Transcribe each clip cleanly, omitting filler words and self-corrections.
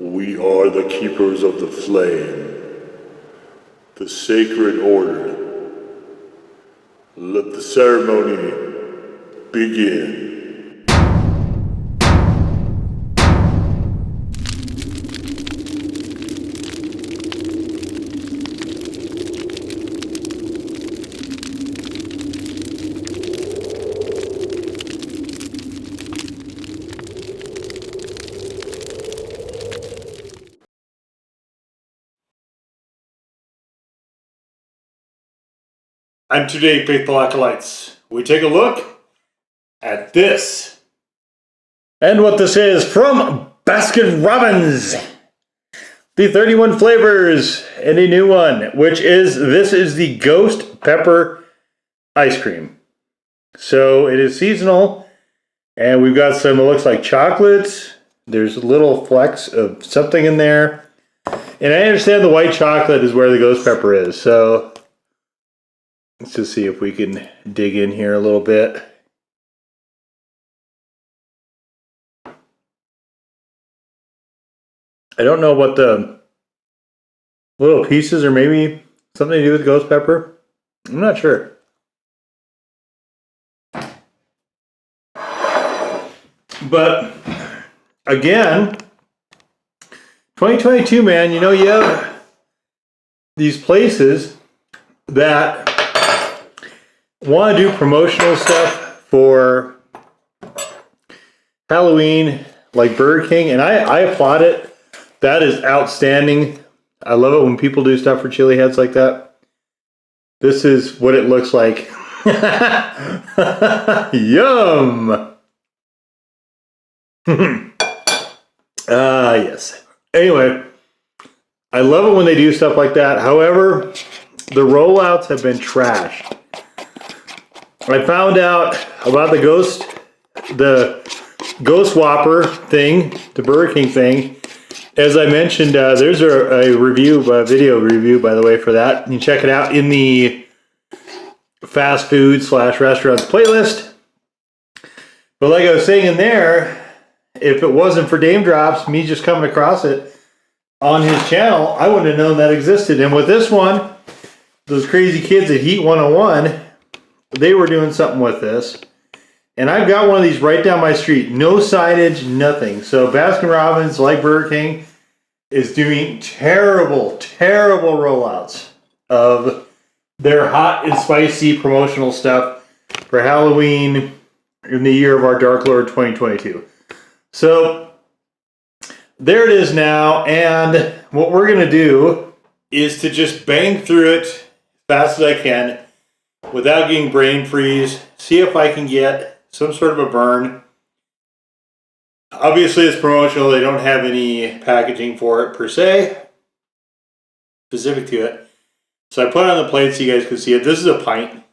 We are the keepers of the flame, the sacred order. Let the ceremony begin. And today, faithful acolytes, we take a look at this. And what this is from Baskin-Robbins. The 31 flavors and a new one, this is the Ghost Pepper Ice Cream. So it is seasonal, and we've got some, it looks like chocolates. There's little flecks of something in there. And I understand the white chocolate is where the ghost pepper is, so let's just see if we can dig in here a little bit. I don't know what the little pieces are, maybe something to do with ghost pepper. I'm not sure. But again, 2022, man, you know, you have these places that want to do promotional stuff for Halloween, like Burger King, and I applaud it. That is outstanding. I love it when people do stuff for chili heads like that. This is what it looks like. Yum! Yes. Anyway, I love it when they do stuff like that. However, the rollouts have been trashed. I found out about the Ghost Whopper thing, the Burger King thing. As I mentioned, there's a video review, by the way, for that. You can check it out in the fast food / restaurants playlist. But like I was saying in there, if it wasn't for Dame Drops, me just coming across it on his channel, I wouldn't have known that existed. And with this one, those crazy kids at Heat 101, they were doing something with this. And I've got one of these right down my street. No signage, nothing. So Baskin-Robbins, like Burger King, is doing terrible, terrible rollouts of their hot and spicy promotional stuff for Halloween in the year of our Dark Lord 2022. So there it is now. And what we're going to do is to just bang through it as fast as I can without getting brain freeze. See if I can get some sort of a burn. Obviously it's promotional. They don't have any packaging for it per se, specific to it. So I put it on the plate so you guys can see it. This is a pint.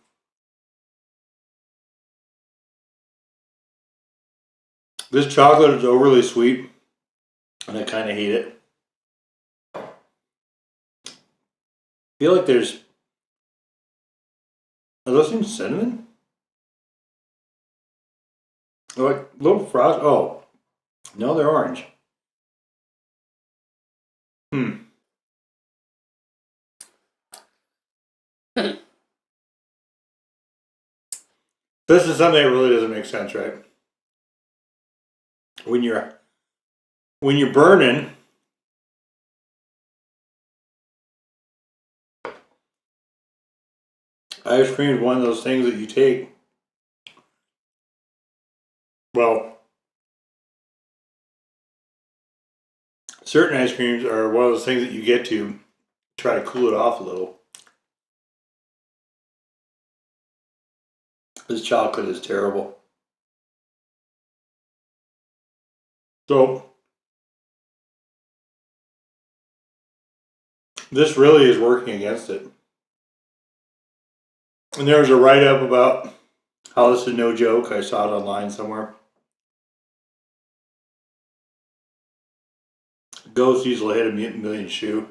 This chocolate is overly sweet, and I kind of hate it. I feel like are those things cinnamon? Like little frost. Oh, no, they're orange. This is something that really doesn't make sense, right? When you're burning, ice cream is one of those things that you take. Well, certain ice creams are one of those things that you get to try to cool it off a little. This chocolate is terrible. So, this really is working against it. And there was a write-up about how this is no joke. I saw it online somewhere. Ghost easily hit a million shoe.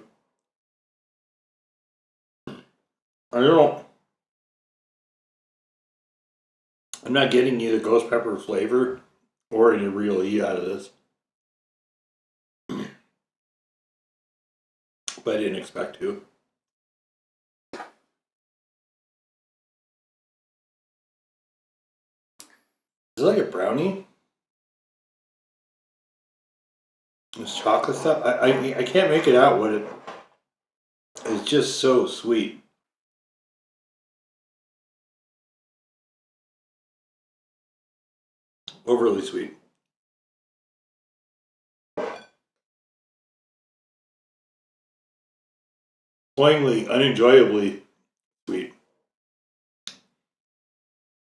I'm not getting either ghost pepper flavor or any real E out of this. but I didn't expect to. Is it like a brownie? This chocolate stuff? I can't make it out what it... It's just so sweet. Overly sweet. Plainly, unenjoyably sweet.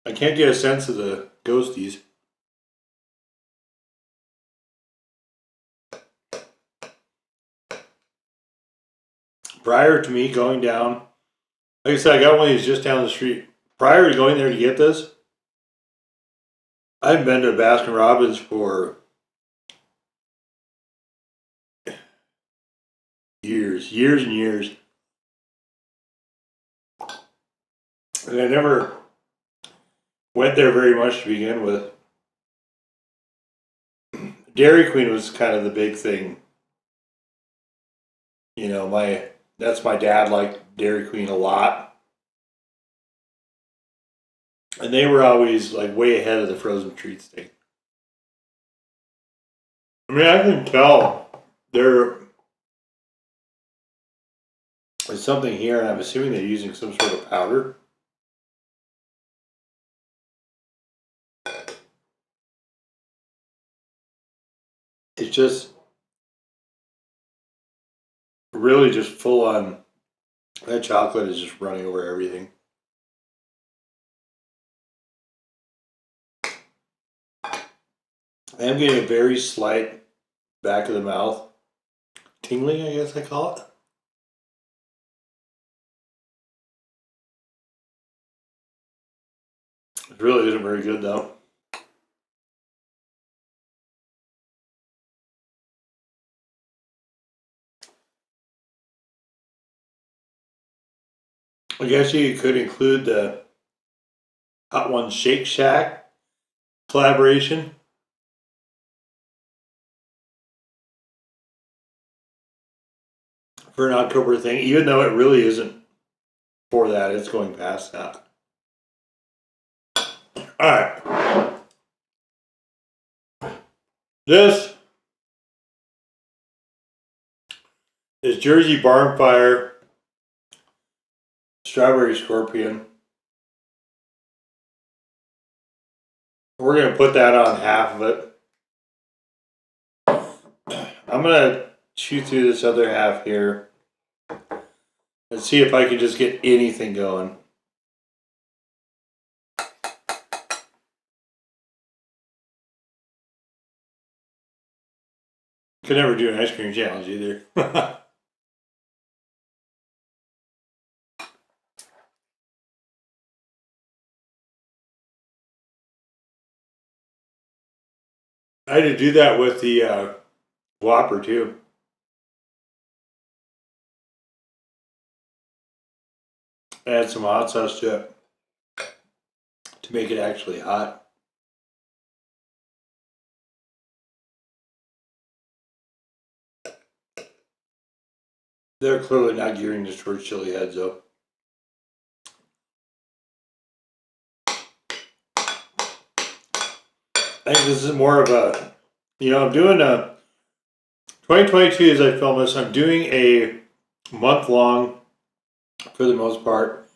I can't get a sense of the ghosties. Prior to me going down, like I said, I got one of these just down the street. Prior to going there to get this, I've been to Baskin-Robbins for years and years. And I never went there very much to begin with. Dairy Queen was kind of the big thing. You know, that's my dad liked Dairy Queen a lot. And they were always like way ahead of the frozen treats thing. I mean, I can tell there is something here, and I'm assuming they're using some sort of powder. It's just really just full on. That chocolate is just running over everything. I am getting a very slight back of the mouth tingling, I guess I call it. It really isn't very good though. I guess you could include the Hot One Shake Shack collaboration. For an October thing, even though it really isn't for that, it's going past that. Alright. This is Jersey Barnfire Strawberry Scorpion. We're going to put that on half of it. I'm going to chew through this other half here and see if I can just get anything going. Could never do an ice cream challenge either. I had to do that with the Whopper too. Add some hot sauce to it to make it actually hot. They're clearly not gearing this towards chili heads though. I think this is more of a, I'm doing a 2022 as I film this. I'm doing a month long, for the most part,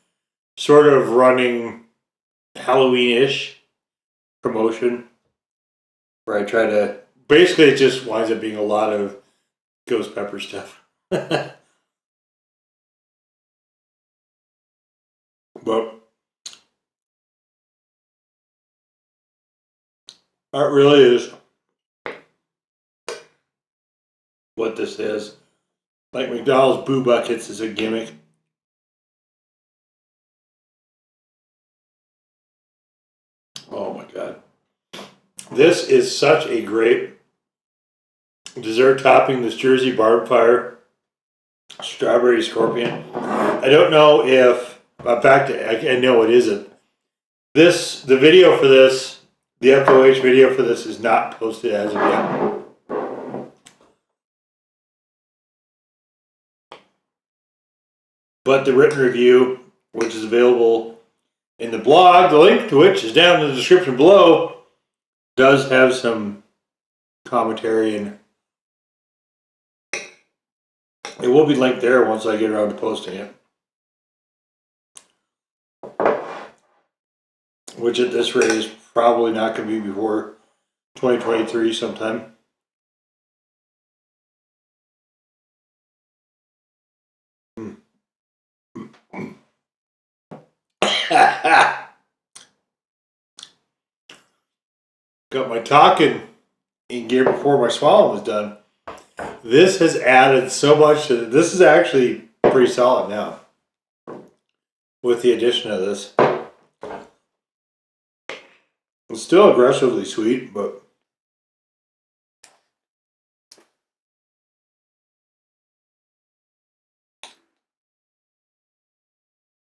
sort of running Halloween-ish promotion where I try to, basically it just winds up being a lot of ghost pepper stuff. But that really is what this is. Like McDonald's Boo Buckets is a gimmick. Oh my God. This is such a great dessert topping, this Jersey Barnfire Strawberry Scorpion. I don't know if, in fact, I know it isn't. The video for this, the FOH video for this is not posted as of yet. But the written review, which is available in the blog, the link to which is down in the description below, does have some commentary, and it will be linked there once I get around to posting it. Which at this rate is probably not going to be before 2023 sometime. Got my talking in gear before my swallowing was done. This has added so much to it. This is actually pretty solid now with the addition of this. It's still aggressively sweet, but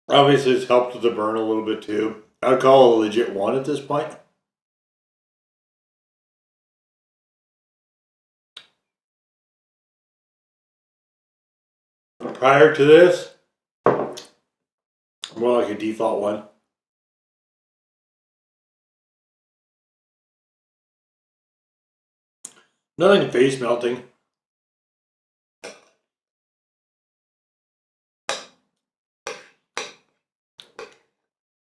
obviously it's helped with the burn a little bit too. I'd call it a legit 1 at this point. Prior to this, more like a default 1. Nothing face melting.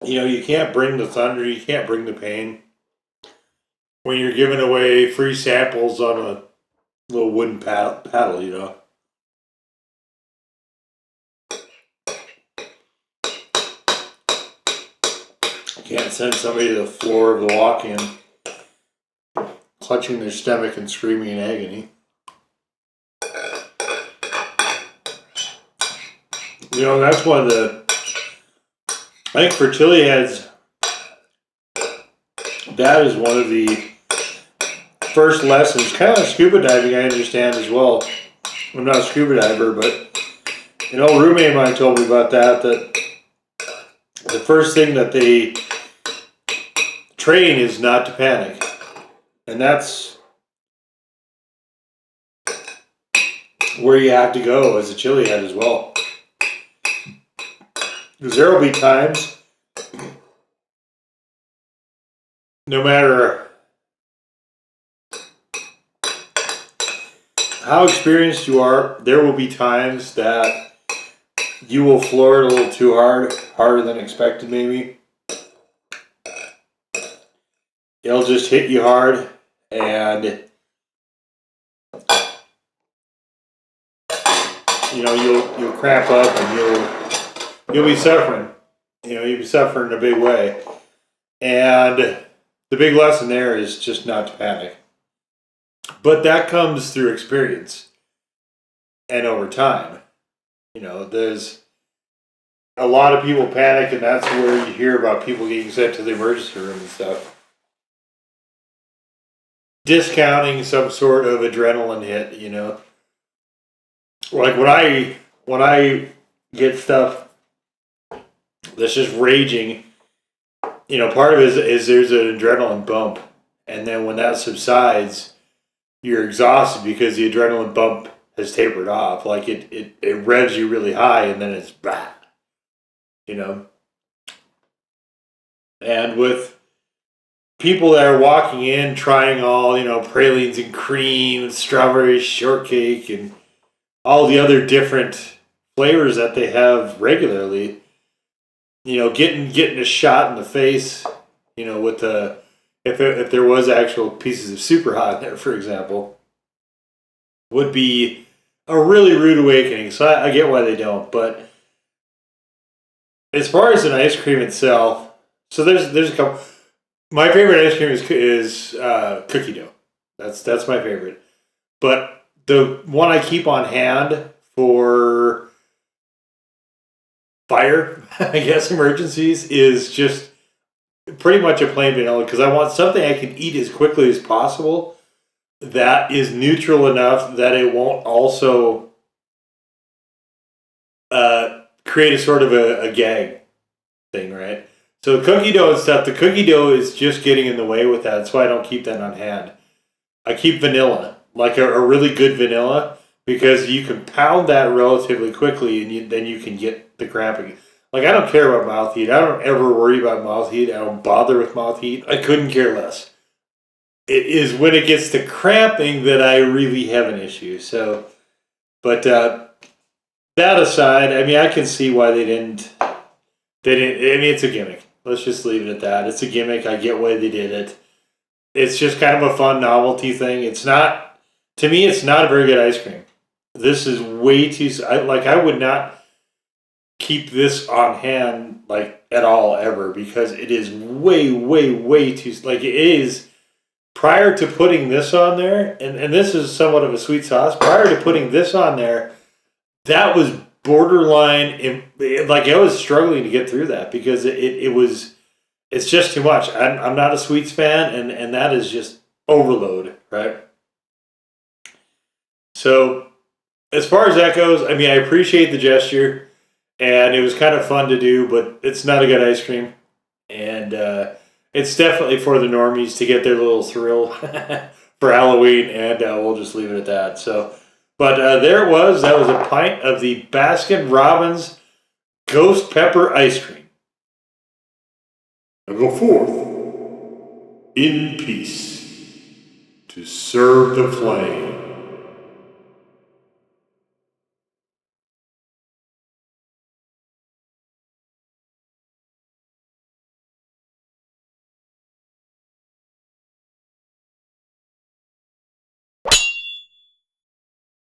You know, you can't bring the thunder, you can't bring the pain when you're giving away free samples on a little wooden paddle, you know. Can't send somebody to the floor of the walk-in clutching their stomach and screaming in agony. You know, that's one of the, I think for chili heads, that is one of the first lessons. Kind of like scuba diving, I understand as well. I'm not a scuba diver, but an old roommate of mine told me about that the first thing that they train is not to panic. And that's where you have to go as a chili head as well. Because there will be times, no matter how experienced you are, there will be times that you will floor it a little too hard, harder than expected maybe. It'll just hit you hard, and you know you'll cramp up and you'll be suffering. You know, you'll be suffering in a big way. And the big lesson there is just not to panic. But that comes through experience and over time. You know, there's a lot of people panic, and that's where you hear about people getting sent to the emergency room and stuff. Discounting some sort of adrenaline hit, you know. Like when I get stuff that's just raging, you know, part of it is there's an adrenaline bump, and then when that subsides, you're exhausted because the adrenaline bump has tapered off. Like it revs you really high, and then it's bah, you know. And with people that are walking in trying all, you know, pralines and cream and strawberry shortcake and all the other different flavors that they have regularly, you know, getting a shot in the face, you know, with the if there was actual pieces of super hot in there, for example, would be a really rude awakening. So I get why they don't. But as far as an ice cream itself, so there's a couple. My favorite ice cream is cookie dough. That's my favorite. But the one I keep on hand for fire, I guess, emergencies is just pretty much a plain vanilla, because I want something I can eat as quickly as possible that is neutral enough that it won't also create a sort of a gag thing, right? So cookie dough and stuff, the cookie dough is just getting in the way with that. That's why I don't keep that on hand. I keep vanilla, like a really good vanilla, because you can pound that relatively quickly, and then you can get the cramping. Like, I don't care about mouth heat. I don't ever worry about mouth heat. I don't bother with mouth heat. I couldn't care less. It is when it gets to cramping that I really have an issue. So, but that aside, I mean, I can see why they didn't. I mean, it's a gimmick. Let's just leave it at that. It's a gimmick. I get why they did it. It's just kind of a fun novelty thing. It's not, to me, it's not a very good ice cream. This is way too, I would not keep this on hand, like, at all, ever, because it is way, way, way too, like, it is, prior to putting this on there, and this is somewhat of a sweet sauce, prior to putting this on there, that was borderline, like, I was struggling to get through that, because it's just too much. I'm not a sweets fan, and that is just overload, right? So, as far as that goes, I mean, I appreciate the gesture, and it was kind of fun to do, but it's not a good ice cream. And it's definitely for the normies to get their little thrill for Halloween, and we'll just leave it at that. So, but there it was. That was a pint of the Baskin-Robbins Ghost Pepper Ice Cream. Now go forth in peace to serve the flame.